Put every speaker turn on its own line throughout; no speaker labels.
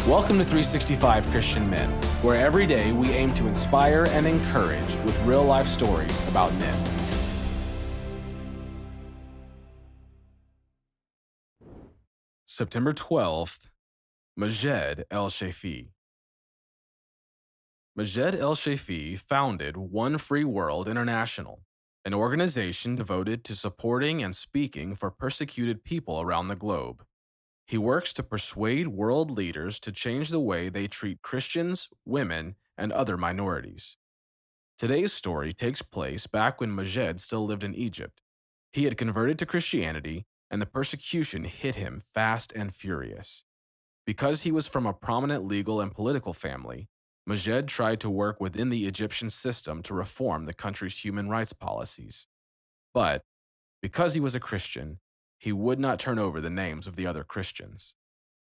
Welcome to 365 Christian Men, where every day we aim to inspire and encourage with real-life stories about men. September 12th, Majed El Shafie. Majed El Shafie founded One Free World International, an organization devoted to supporting and speaking for persecuted people around the globe. He works to persuade world leaders to change the way they treat Christians, women, and other minorities. Today's story takes place back when Majed still lived in Egypt. He had converted to Christianity, and the persecution hit him fast and furious. Because he was from a prominent legal and political family, Majed tried to work within the Egyptian system to reform the country's human rights policies. But because he was a Christian, he would not turn over the names of the other Christians.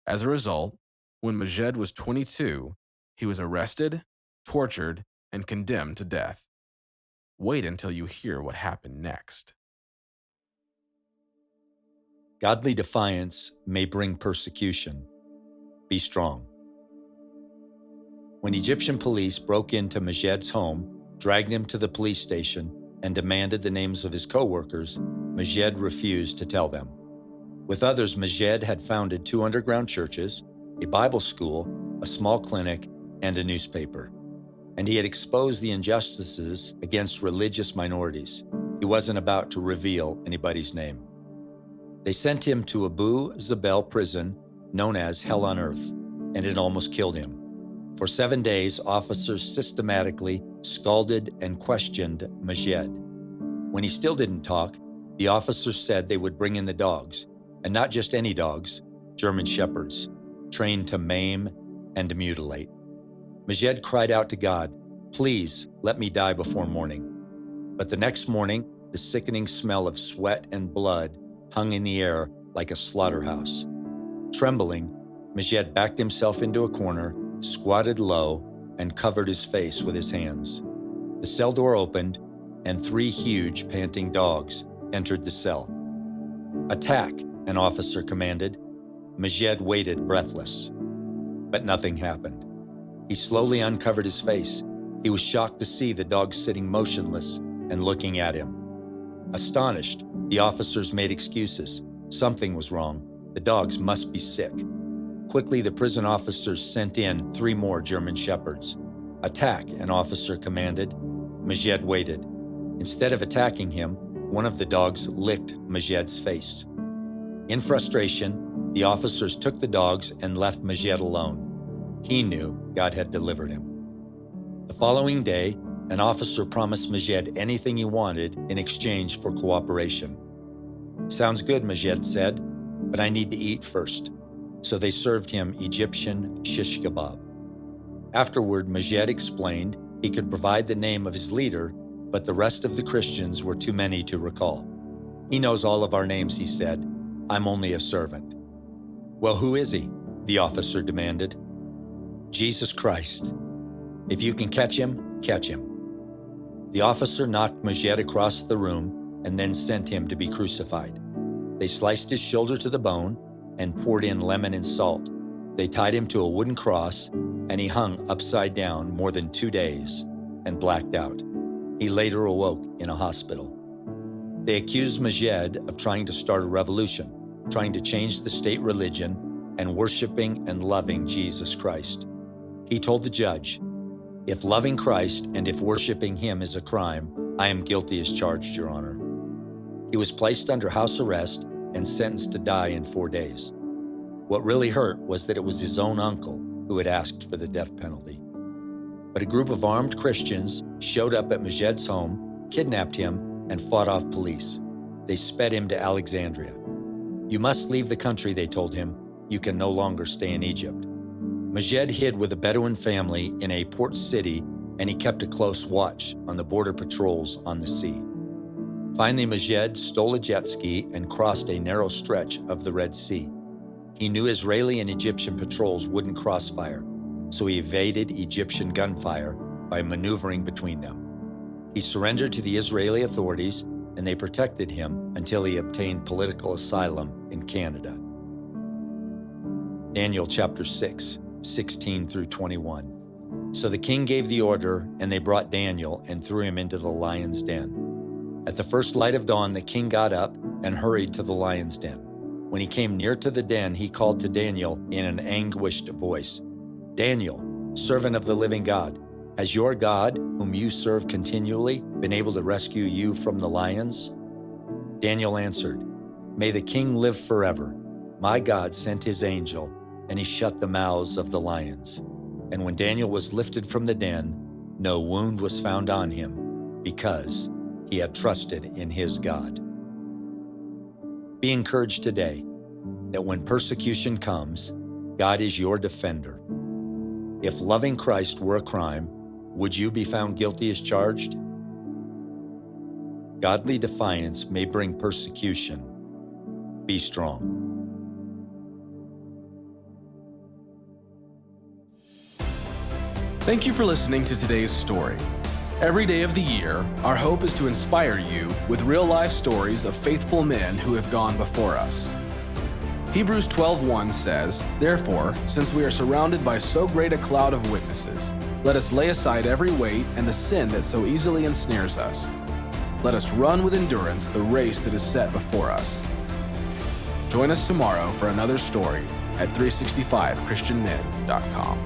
As a result, when Majed was 22, he was arrested, tortured, and condemned to death. Wait until you hear what happened next.
Godly defiance may bring persecution. Be strong. When Egyptian police broke into Majed's home, dragged him to the police station, and demanded the names of his co-workers, Majed refused to tell them. With others, Majed had founded 2 underground churches, a Bible school, a small clinic, and a newspaper. And he had exposed the injustices against religious minorities. He wasn't about to reveal anybody's name. They sent him to Abu Zabel prison, known as Hell on Earth, and it almost killed him. For 7 days, officers systematically scalded and questioned Majed. When he still didn't talk, the officers said they would bring in the dogs, and not just any dogs, German shepherds, trained to maim and mutilate. Majed cried out to God, "Please, let me die before morning." But the next morning, the sickening smell of sweat and blood hung in the air like a slaughterhouse. Trembling, Majed backed himself into a corner, squatted low, and covered his face with his hands. The cell door opened, and 3 huge, panting dogs entered the cell. "Attack," an officer commanded. Majed waited breathless. But nothing happened. He slowly uncovered his face. He was shocked to see the dogs sitting motionless and looking at him. Astonished, the officers made excuses. Something was wrong. The dogs must be sick. Quickly, the prison officers sent in 3 more German shepherds. "Attack," an officer commanded. Majed waited. Instead of attacking him, one of the dogs licked Majed's face. In frustration, the officers took the dogs and left Majed alone. He knew God had delivered him. The following day, an officer promised Majed anything he wanted in exchange for cooperation. "Sounds good," Majed said, "but I need to eat first." So they served him Egyptian shish kebab. Afterward, Majed explained he could provide the name of his leader, but the rest of the Christians were too many to recall. "He knows all of our names," he said. "I'm only a servant." "Well, who is he?" the officer demanded. "Jesus Christ. If you can catch him, catch him." The officer knocked Majed across the room and then sent him to be crucified. They sliced his shoulder to the bone and poured in lemon and salt. They tied him to a wooden cross, and he hung upside down more than 2 days and blacked out. He later awoke in a hospital. They accused Majed of trying to start a revolution, trying to change the state religion, and worshiping and loving Jesus Christ. He told the judge, "If loving Christ and if worshiping him is a crime, I am guilty as charged, Your Honor." He was placed under house arrest and sentenced to die in 4 days. What really hurt was that it was his own uncle who had asked for the death penalty. But a group of armed Christians showed up at Majed's home, kidnapped him, and fought off police. They sped him to Alexandria. "You must leave the country," they told him. "You can no longer stay in Egypt." Majed hid with a Bedouin family in a port city, and he kept a close watch on the border patrols on the sea. Finally, Majed stole a jet ski and crossed a narrow stretch of the Red Sea. He knew Israeli and Egyptian patrols wouldn't crossfire, so he evaded Egyptian gunfire by maneuvering between them. He surrendered to the Israeli authorities, and they protected him until he obtained political asylum in Canada. Daniel chapter 6. 16 through 21. So the king gave the order, and they brought Daniel and threw him into the lion's den. At the first light of dawn, the king got up and hurried to the lion's den. When he came near to the den, he called to Daniel in an anguished voice, "Daniel, servant of the living God, has your God, whom you serve continually, been able to rescue you from the lions?" Daniel answered, "May the king live forever. My God sent his angel, and he shut the mouths of the lions. And when Daniel was lifted from the den, no wound was found on him, because he had trusted in his God." Be encouraged today that when persecution comes, God is your defender. If loving Christ were a crime, would you be found guilty as charged? Godly defiance may bring persecution. Be strong.
Thank you for listening to today's story. Every day of the year, our hope is to inspire you with real-life stories of faithful men who have gone before us. Hebrews 12:1 says, "Therefore, since we are surrounded by so great a cloud of witnesses, let us lay aside every weight and the sin that so easily ensnares us. Let us run with endurance the race that is set before us." Join us tomorrow for another story at 365christianmen.com.